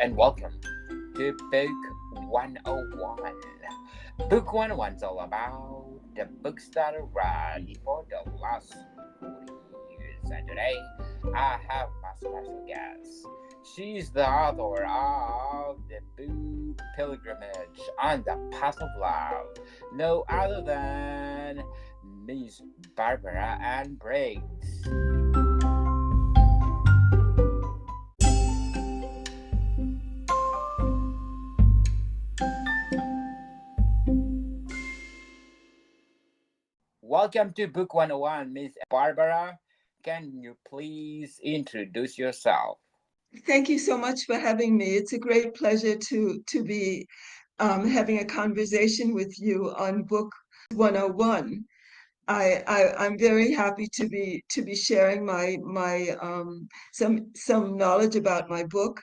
and welcome to Book 101. Book 101 is all about the books that I read for the last 40 years. And today I have my special guest. She's the author of the book Pilgrimage on the Path of Love, no other than Miss Barbara Ann Briggs. Welcome to Book 101, Miss Barbara. Can you please introduce yourself? Thank you so much for having me. It's a great pleasure to be having a conversation with you on Book 101. I'm very happy to be sharing my some knowledge about my book.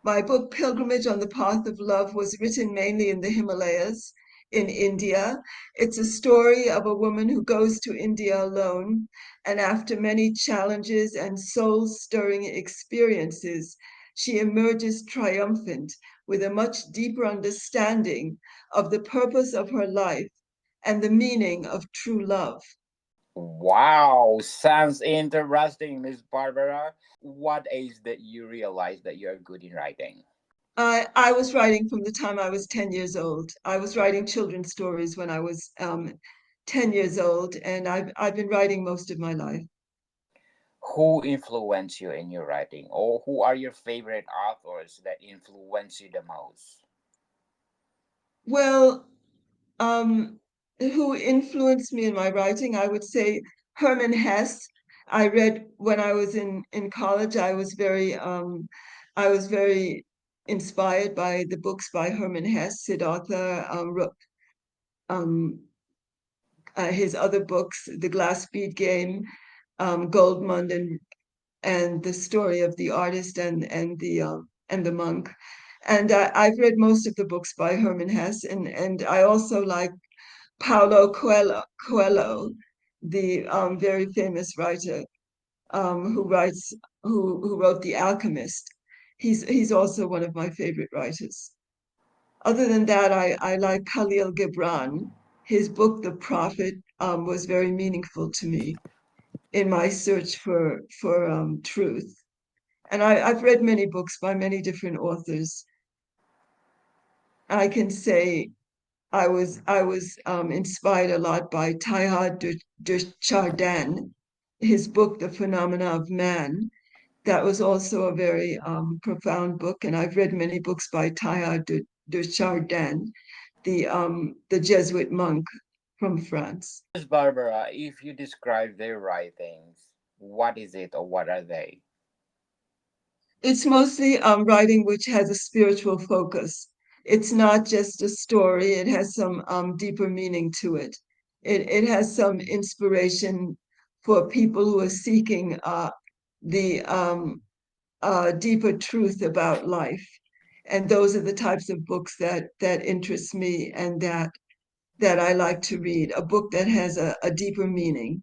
My book Pilgrimage on the Path of Love was written mainly in the Himalayas in India. It's a story of a woman who goes to India alone, and after many challenges and soul-stirring experiences, she emerges triumphant with a much deeper understanding of the purpose of her life and the meaning of true love. Wow, sounds interesting, Miss Barbara. What age that you realize that you're good in writing? I was writing from the time I was 10 years old. I was writing children's stories when I was 10 years old, and I've been writing most of my life. Who influenced you in your writing, or who are your favorite authors that influence you the most? Well, um, who influenced me in my writing? I would say Herman Hesse. I read when I was in college. I was very inspired by the books by Herman Hesse. Siddhartha um, his other books, The Glass Bead Game, Goldmund, and the story of the artist and the monk. And I've read most of the books by Herman Hesse, and I also like Paulo Coelho, the very famous writer who who wrote The Alchemist. He's also one of my favorite writers. Other than that, I like Khalil Gibran. His book, The Prophet, was very meaningful to me in my search for truth. And I've read many books by many different authors. I can say I was inspired a lot by de Chardin, his book, The Phenomena of Man. That was also a very profound book, and I've read many books by de Chardin, the Jesuit monk from France. Miss Barbara, if you describe their writings, what is it or what are they? It's mostly writing which has a spiritual focus. It's not just a story, it has some deeper meaning to it. It has some inspiration for people who are seeking the deeper truth about life. And those are the types of books that interest me and that I like to read. A book that has a deeper meaning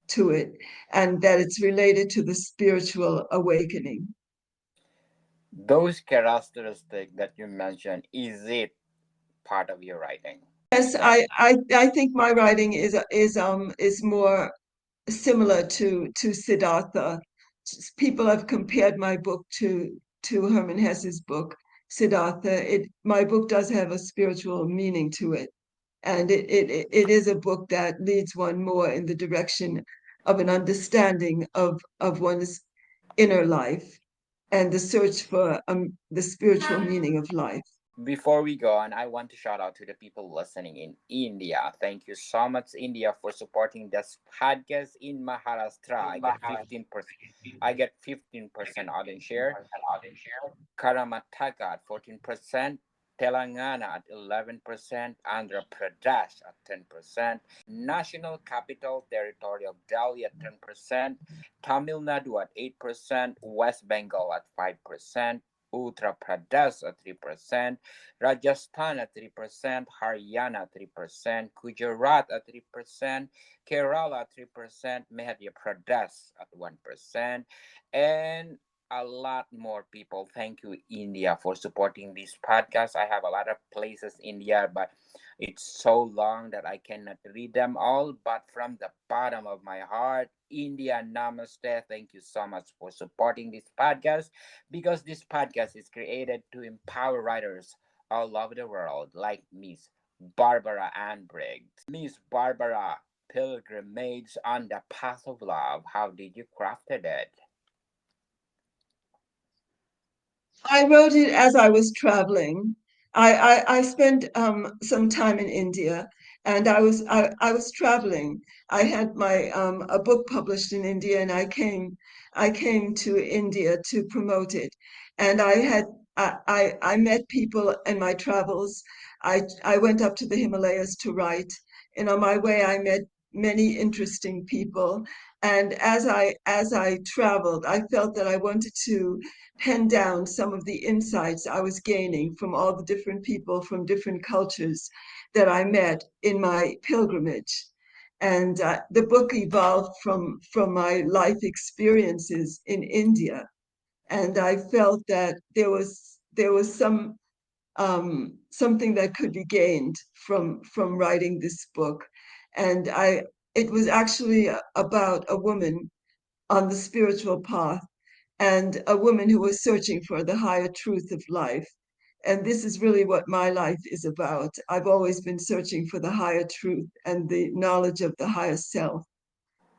to it and that it's related to the spiritual awakening. Those characteristics that you mentioned, is it part of your writing? Yes, I think my writing is more similar to Siddhartha. People have compared my book to Hermann Hesse's book, Siddhartha. My book does have a spiritual meaning to it, and it is a book that leads one more in the direction of an understanding of one's inner life and the search for the spiritual meaning of life. Before we go on, I want to shout out to the people listening in India. Thank you so much, India, for supporting this podcast in Maharashtra. I get 15% audience share. Karnataka at 14%, Telangana at 11%, Andhra Pradesh at 10%, National Capital Territory of Delhi at 10%, Tamil Nadu at 8%, West Bengal at 5%, Uttar Pradesh at 3%, Rajasthan at 3%, Haryana at 3%, Gujarat at 3%, Kerala at 3%, Madhya Pradesh at 1%, and a lot more people. Thank you, India, for supporting this podcast. I have a lot of places in here, but it's so long that I cannot read them all. But from the bottom of my heart, India, namaste. Thank you so much for supporting this podcast, because this podcast is created to empower writers all over the world, like Miss Barbara Ann Briggs. Miss Barbara, Pilgrimage on the Path of Love. How did you crafted it? I wrote it as I was traveling. I spent some time in India, and I was traveling. I had my a book published in India, and I came to India to promote it. And I met people in my travels. I went up to the Himalayas to write, and on my way I met many interesting people. And as I traveled, I felt that I wanted to pen down some of the insights I was gaining from all the different people from different cultures that I met in my pilgrimage. And the book evolved from my life experiences in India. And I felt that there was something that could be gained from writing this book. And it was actually about a woman on the spiritual path and a woman who was searching for the higher truth of life. And this is really what my life is about. I've always been searching for the higher truth and the knowledge of the higher self.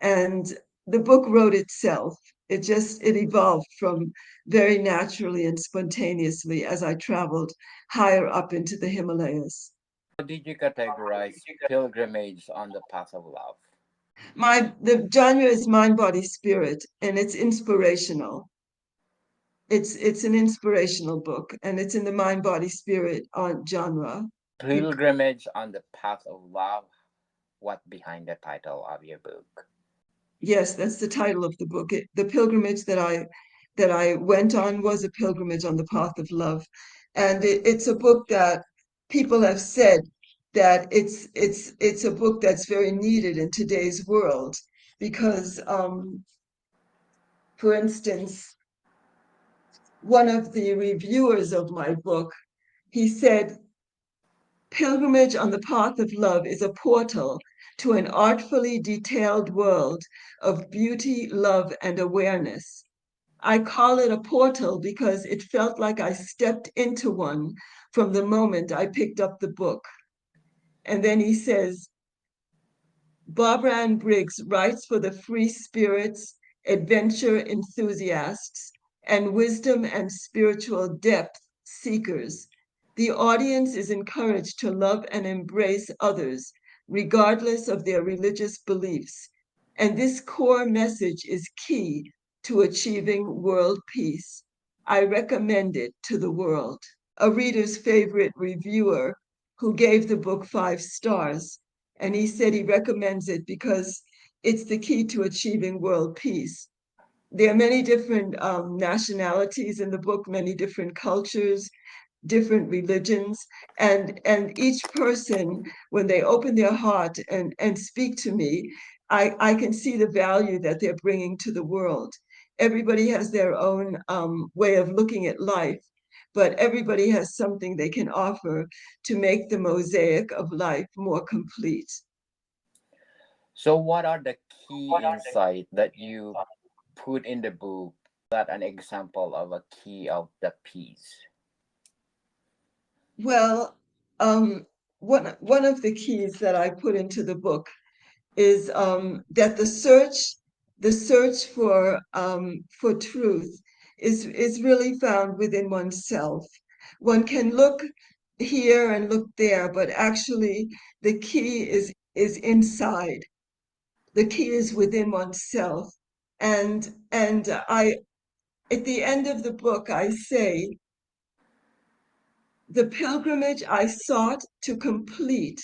And the book wrote itself. It evolved from very naturally and spontaneously as I traveled higher up into the Himalayas. How did you categorize Pilgrimage on the Path of Love? The genre is mind, body, spirit, and it's inspirational. It's an inspirational book, and it's in the mind, body, spirit genre. Pilgrimage on the Path of Love. What behind the title of your book? Yes, that's the title of the book. The pilgrimage that I went on was a pilgrimage on the path of love, and it's a book that people have said that it's a book that's very needed in today's world because, for instance, one of the reviewers of my book, he said, "Pilgrimage on the Path of Love is a portal to an artfully detailed world of beauty, love, and awareness. I call it a portal because it felt like I stepped into one from the moment I picked up the book." And then he says, Barbara Ann Briggs writes for the free spirits, adventure enthusiasts, and wisdom and spiritual depth seekers. The audience is encouraged to love and embrace others, regardless of their religious beliefs. And this core message is key to achieving world peace. I recommend it to the world. A reader's favorite reviewer who gave the book 5 stars, and he said he recommends it because it's the key to achieving world peace. There are many different nationalities in the book, many different cultures, different religions, and each person, when they open their heart and speak to me, I can see the value that they're bringing to the world. Everybody has their own way of looking at life, but everybody has something they can offer to make the mosaic of life more complete. So, what are the key insight that you put in the book? That an example of a key of the piece. Well, um, one of the keys that I put into the book is that the search for truth is really found within oneself. One can look here and look there, but actually the key is inside. The key is within oneself. And I at the end of the book I say, the pilgrimage I sought to complete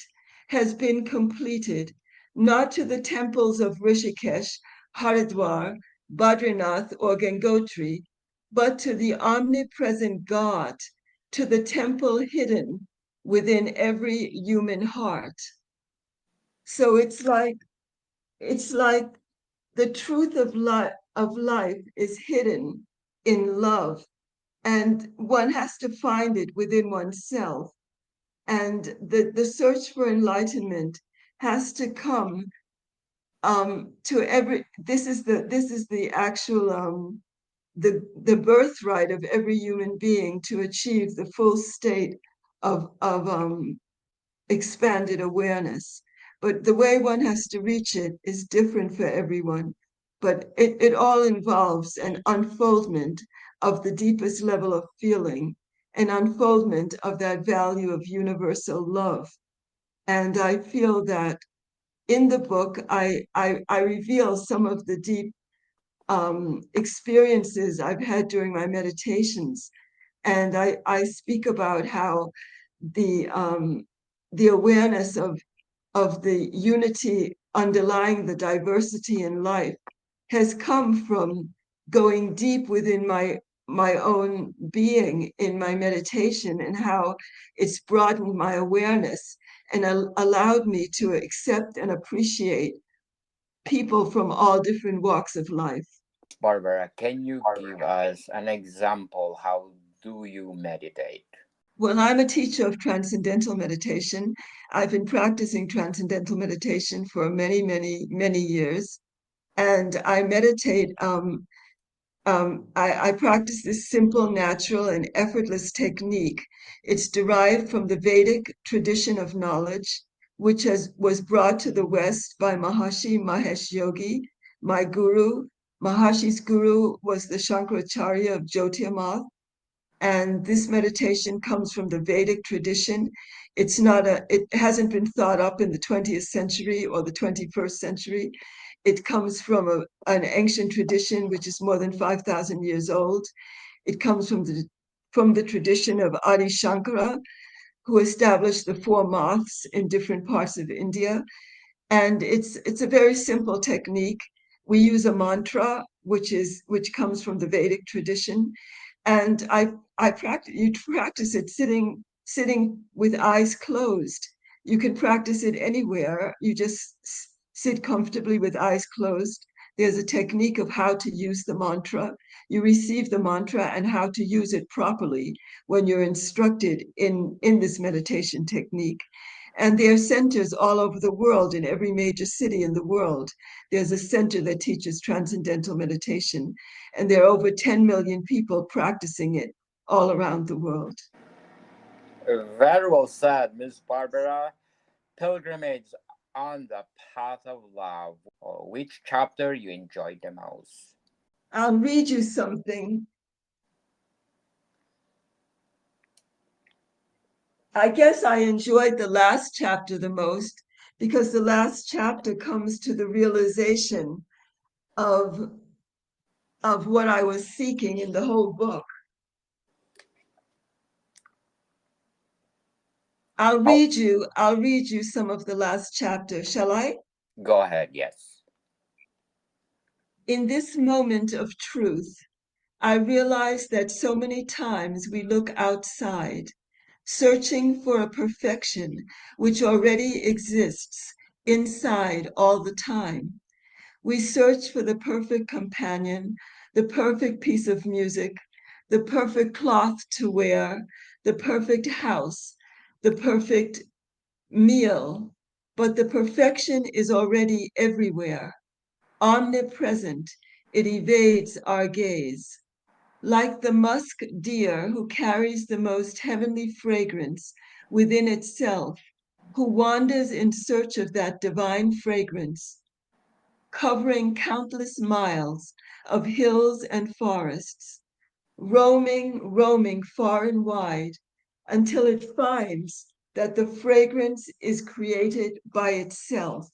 has been completed, not to the temples of Rishikesh, Haridwar, Badrinath, or Gangotri, but to the omnipresent God, to the temple hidden within every human heart. So it's like the truth of life is hidden. in love, and one has to find it within oneself. And the search for enlightenment has to come to every. This is the actual the birthright of every human being to achieve the full state of expanded awareness. But the way one has to reach it is different for everyone. But it all involves an unfoldment of the deepest level of feeling, an unfoldment of that value of universal love. And I feel that in the book, I reveal some of the deep experiences I've had during my meditations. And I speak about how the um, the awareness of the unity underlying the diversity in life has come from going deep within my own being in my meditation, and how it's broadened my awareness and allowed me to accept and appreciate people from all different walks of life. Barbara, can you give us an example? How do you meditate? Well, I'm a teacher of transcendental meditation. I've been practicing transcendental meditation for many, many, many years. And I meditate, I practice this simple, natural, and effortless technique. It's derived from the Vedic tradition of knowledge, which was brought to the West by Maharshi Mahesh Yogi, my guru. Maharshi's guru was the Shankaracharya of Jyotirmath, and this meditation comes from the Vedic tradition. It hasn't been thought up in the 20th century or the 21st century. It comes from an ancient tradition which is more than 5,000 years old. It comes from the tradition of Adi Shankara, who established the four maths in different parts of India. And it's a very simple technique. We use a mantra which comes from the Vedic tradition, and I practice you practice it sitting with eyes closed. You can practice it anywhere. You just sit comfortably with eyes closed. There's a technique of how to use the mantra. You receive the mantra and how to use it properly when you're instructed in this meditation technique. And there are centers all over the world, in every major city in the world. There's a center that teaches transcendental meditation, and there are over 10 million people practicing it all around the world. Very well said, Miss Barbara. Pilgrimage on the Path of Love. Which chapter you enjoyed the most? I'll read you something. I guess I enjoyed the last chapter the most because the last chapter comes to the realization of, of what I was seeking in the whole book. Oh, I'll read you some of the last chapter, shall I? go ahead, yes. In this moment of truth, I realize that so many times we look outside, searching for a perfection which already exists inside all the time. We search for the perfect companion, the perfect piece of music, the perfect cloth to wear, the perfect house, the perfect meal. But the perfection is already everywhere, omnipresent. It evades our gaze. Like the musk deer who carries the most heavenly fragrance within itself, who wanders in search of that divine fragrance, covering countless miles of hills and forests, roaming far and wide until it finds that the fragrance is created by itself.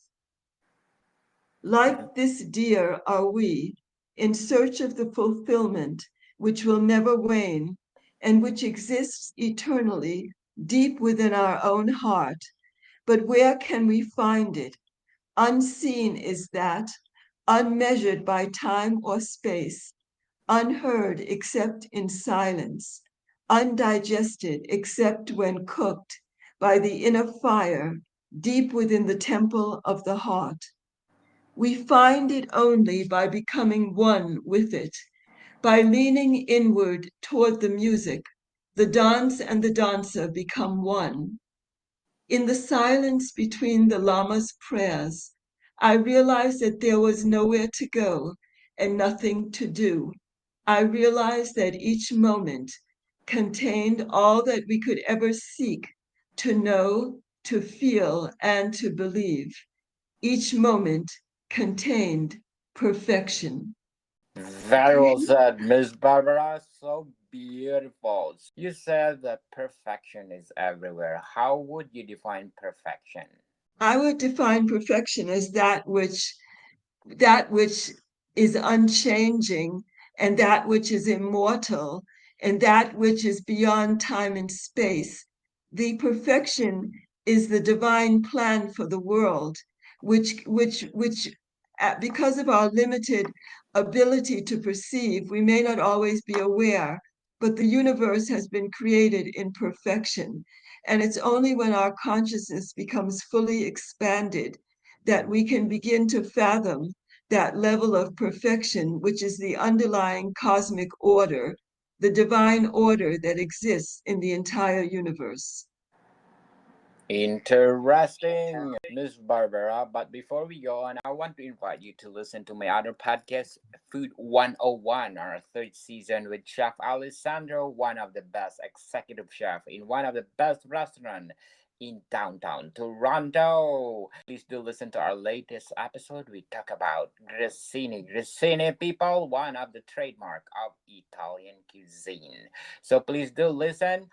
Mhm. Like this deer are we, in search of the fulfillment which will never wane and which exists eternally deep within our own heart. But where can we find it? Unseen is that, unmeasured by time or space, unheard except in silence, undigested except when cooked by the inner fire deep within the temple of the heart. We find it only by becoming one with it, By leaning inward toward the music, the dance and the dancer become one. In the silence between the Lama's prayers, I realized that there was nowhere to go and nothing to do. I realized that each moment contained all that we could ever seek to know, to feel, and to believe. Each moment contained perfection. Very well said, Miss Barbara. So beautiful. You said that perfection is everywhere. How would you define perfection? I would define perfection as that which is unchanging and that which is immortal and that which is beyond time and space. The perfection is the divine plan for the world, which because of our limited ability to perceive, we may not always be aware, but the universe has been created in perfection. And it's only when our consciousness becomes fully expanded that we can begin to fathom that level of perfection, which is the underlying cosmic order, the divine order that exists in the entire universe. Interesting, Miss Barbara. But before we go on, I want to invite you to listen to my other podcast, Food 101, our third season with Chef Alessandro, one of the best executive chef in one of the best restaurants in downtown Toronto. Please do listen to our latest episode. We talk about grissini. Grissini, people, one of the trademark of Italian cuisine. So please do listen.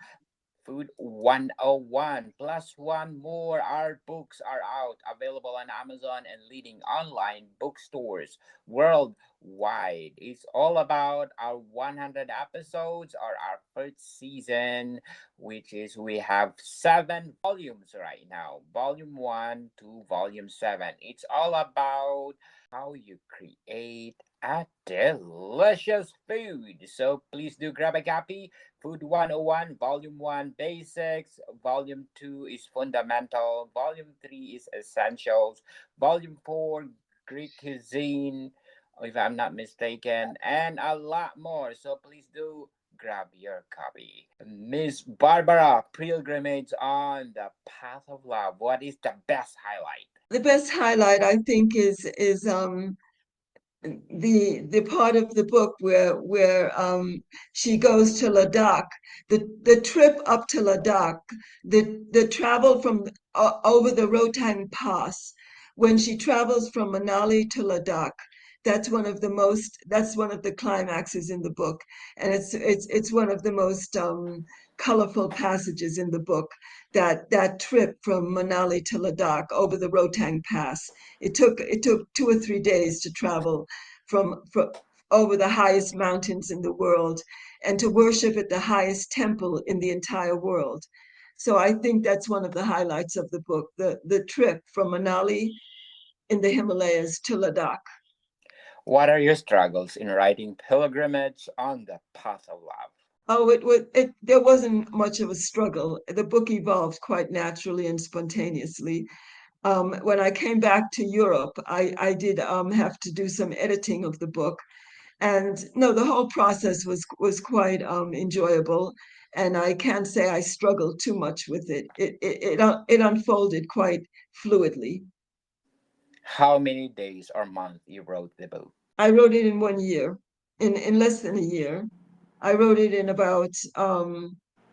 Food 101 plus one more. Our books are out, available on Amazon and leading online bookstores worldwide. It's all about our 100 episodes or our first season, which is we have 7 volumes right now, volume 1 to volume 7. It's all about how you create a delicious food. So please do grab a copy. Food 101, Volume 1 Basics, Volume 2 is Fundamental, Volume 3 is Essentials, Volume 4 Greek Cuisine, if I'm not mistaken, and a lot more. So please do grab your copy. Miss Barbara, Pilgrimage on the Path of Love. What is the best highlight? The best highlight, I think, is the part of the book where she goes to Ladakh, the trip up to Ladakh, the travel from over the Rohtang Pass, when she travels from Manali to Ladakh. That's one of the climaxes in the book, and it's one of the most colorful passages in the book. That trip from Manali to Ladakh over the Rohtang Pass. It took 2 or 3 days to travel from over the highest mountains in the world and to worship at the highest temple in the entire world. So I think that's one of the highlights of the book, the trip from Manali in the Himalayas to Ladakh. What are your struggles in writing Pilgrimage on the Path of Love? Oh, there wasn't much of a struggle. The book evolved quite naturally and spontaneously. When I came back to Europe, I did have to do some editing of the book. And no, the whole process was quite enjoyable, and I can't say I struggled too much with it. It unfolded quite fluidly. How many days or months you wrote the book? I wrote it in 1 year, in less than a year. I wrote it in about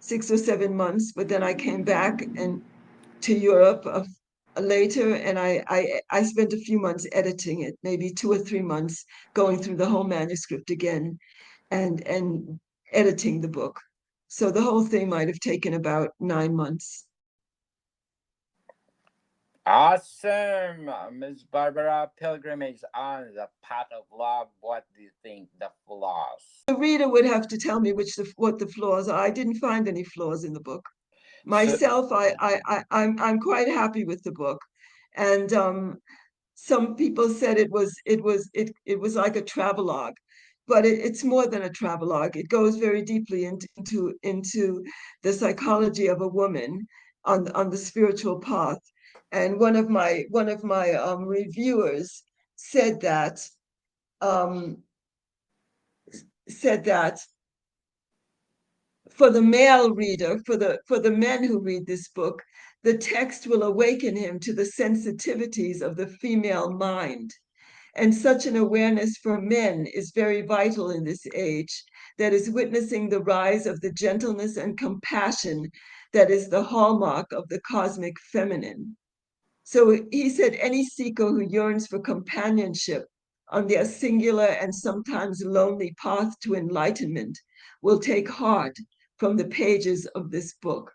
6 or 7 months, but then I came back and to Europe later, and I spent a few months editing it, maybe 2 or 3 months, going through the whole manuscript again and editing the book. So the whole thing might have taken about 9 months. Awesome, Miss Barbara. Pilgrimage on the Path of Love. What do you think the flaws? The reader would have to tell me what the flaws are. I didn't find any flaws in the book. So, Myself, I'm quite happy with the book, and some people said it was like a travelogue, but it's more than a travelogue. It goes very deeply into the psychology of a woman on the spiritual path. And one of my reviewers said that um, said that for the male reader, for the men who read this book, the text will awaken him to the sensitivities of the female mind. And such an awareness for men is very vital in this age that is witnessing the rise of the gentleness and compassion that is the hallmark of the cosmic feminine. So he said any seeker who yearns for companionship on their singular and sometimes lonely path to enlightenment will take heart from the pages of this book.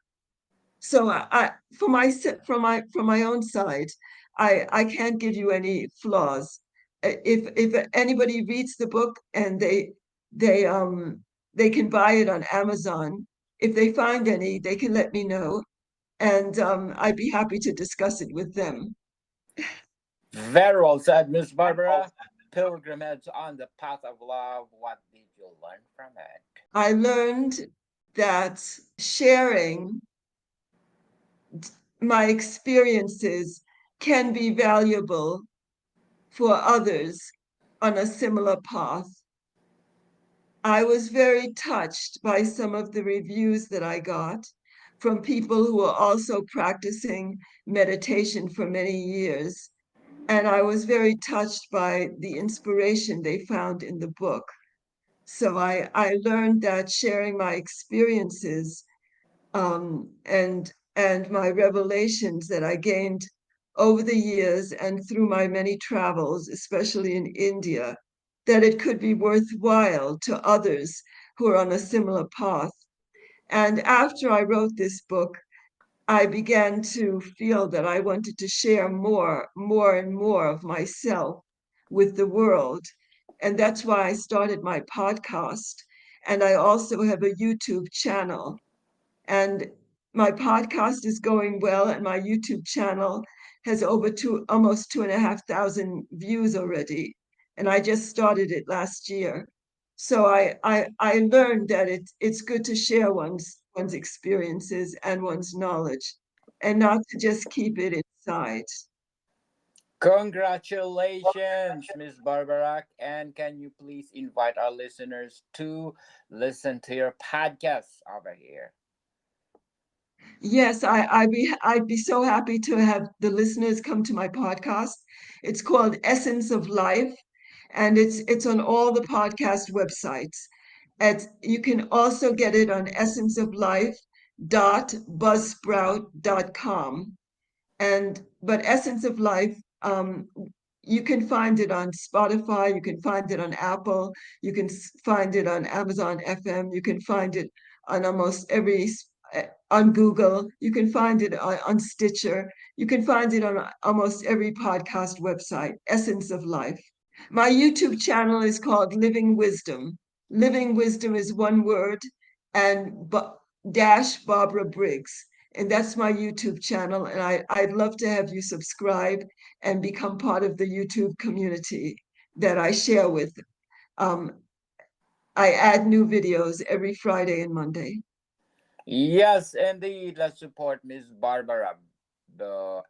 So from my own side, I can't give you any flaws. If anybody reads the book and they can buy it on Amazon, if they find any, they can let me know, and I'd be happy to discuss it with them. Very well said, Miss Barbara. Pilgrimage on the path of love. What did you learn from it? I learned that sharing my experiences can be valuable for others on a similar path. I was very touched by some of the reviews that I got from people who are also practicing meditation for many years. And I was very touched by the inspiration they found in the book. So I learned that sharing my experiences and my revelations that I gained over the years and through my many travels, especially in India, that it could be worthwhile to others who are on a similar path. And after I wrote this book, I began to feel that I wanted to share more and more of myself with the world. And that's why I started my podcast. And I also have a YouTube channel, and my podcast is going well, and my YouTube channel has over almost 2,500 views already. And I just started it last year. So I learned that it's good to share one's experiences and one's knowledge, and not to just keep it inside. Congratulations, Miss Barbara. And can you please invite our listeners to listen to your podcast over here? Yes, I'd be so happy to have the listeners come to my podcast. It's called Essence of Life, and it's on all the podcast websites. You can also get it on essenceoflife.buzzsprout.com. And but Essence of Life, you can find it on Spotify, you can find it on Apple, you can find it on Amazon FM, you can find it on almost on Google, you can find it on Stitcher, you can find it on almost every podcast website. Essence of Life. My YouTube channel is called Living Wisdom. Living Wisdom is one word, and dash Barbara Briggs. And that's my YouTube channel. And I'd love to have you subscribe and become part of the YouTube community that I share with. Um, I add new videos every Friday and Monday. Yes, indeed. Let's support Miss Barbara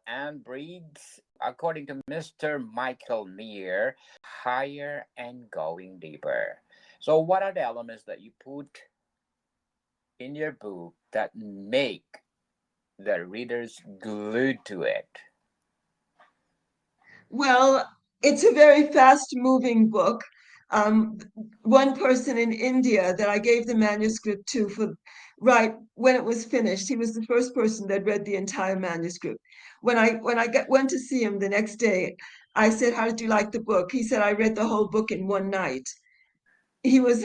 and Briggs. According to Mr. Michael Neer, higher and going deeper. So, what are the elements that you put in your book that make the readers glued to it? Well, it's a very fast moving book. Um, One person in India that I gave the manuscript to for right when it was finished, he was the first person that read the entire manuscript. Went to see him the next day, I said, "How did you like the book?" He said, "I read the whole book in one night." He was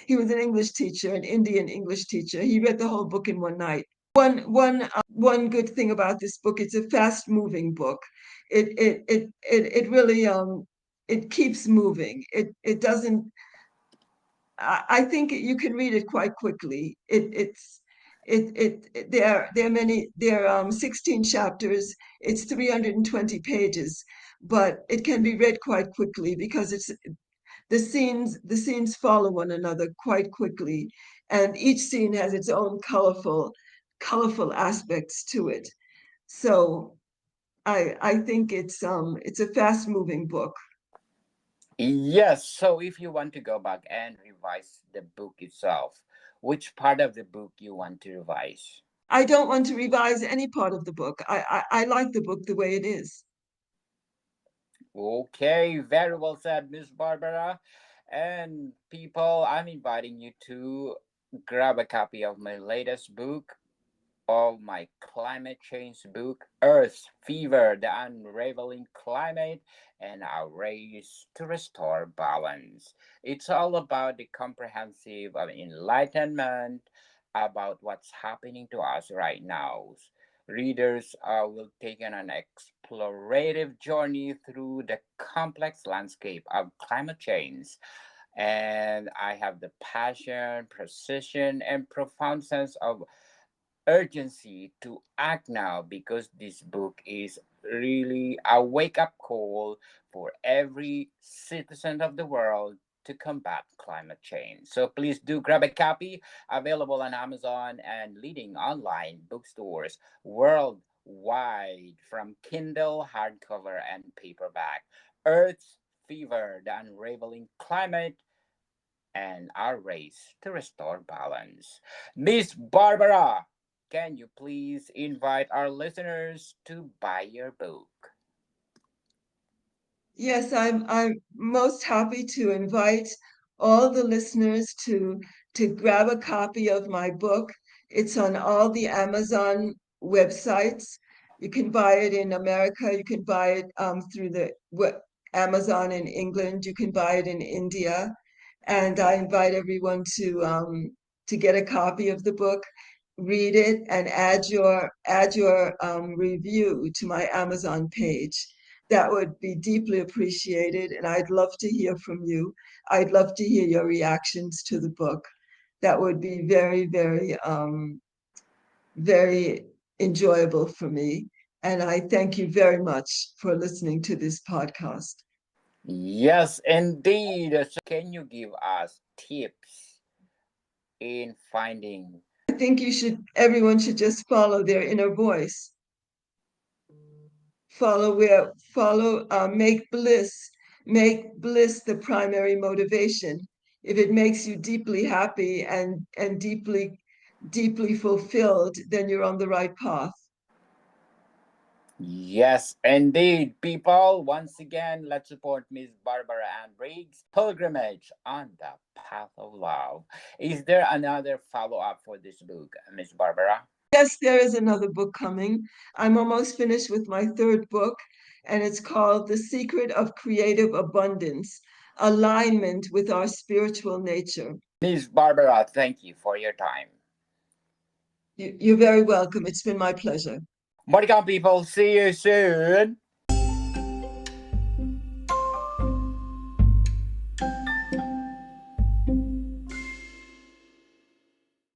he was an English teacher, an Indian English teacher. He read the whole book in one night. One good thing about this book, it's a fast moving book. It really it keeps moving. It doesn't. I think you can read it quite quickly. There are many, there are 16 chapters. It's 320 pages, but it can be read quite quickly because the scenes follow one another quite quickly, and each scene has its own colorful aspects to it. So I think it's a fast moving book. Yes, so if you want to go back and revise the book itself, which part of the book you want to revise? I don't want to revise any part of the book. I like the book the way it is. Okay, very well said, Miss Barbara. And people, I'm inviting you to grab a copy of my latest book, of my climate change book, Earth Fever: The Unraveling Climate and Our Race to Restore Balance. It's all about the comprehensive enlightenment about what's happening to us right now. Readers will take on an explorative journey through the complex landscape of climate change, and I have the passion, precision, and profound sense of urgency to act now, because this book is really a wake up call for every citizen of the world to combat climate change. So please do grab a copy, available on Amazon and leading online bookstores worldwide, from Kindle, hardcover, and paperback. Earth's Fever: The Unraveling Climate and Our Race to Restore Balance. Miss Barbara, can you please invite our listeners to buy your book? Yes, I'm most happy to invite all the listeners to grab a copy of my book. It's on all the Amazon websites. You can buy it in America. You can buy it through the Amazon in England. You can buy it in India, and I invite everyone to get a copy of the book, read it, and add your review to my Amazon page. That would be deeply appreciated, and I'd love to hear from you. I'd love to hear your reactions to the book. That would be very, very enjoyable for me. And I thank you very much for listening to this podcast. Yes, indeed. So, can you give us tips in finding? I think everyone should just follow their inner voice. Make bliss the primary motivation. If it makes you deeply happy and deeply fulfilled, then you're on the right path. Yes, indeed, people. Once again, let's support Miss Barbara Ann Briggs' pilgrimage on the path of love. Is there another follow up for this book, Miss Barbara? Yes, there is another book coming. I'm almost finished with my third book, and it's called The Secret of Creative Abundance: Alignment with Our Spiritual Nature. Miss Barbara, thank you for your time. You're very welcome. It's been my pleasure. Morning, people. See you soon.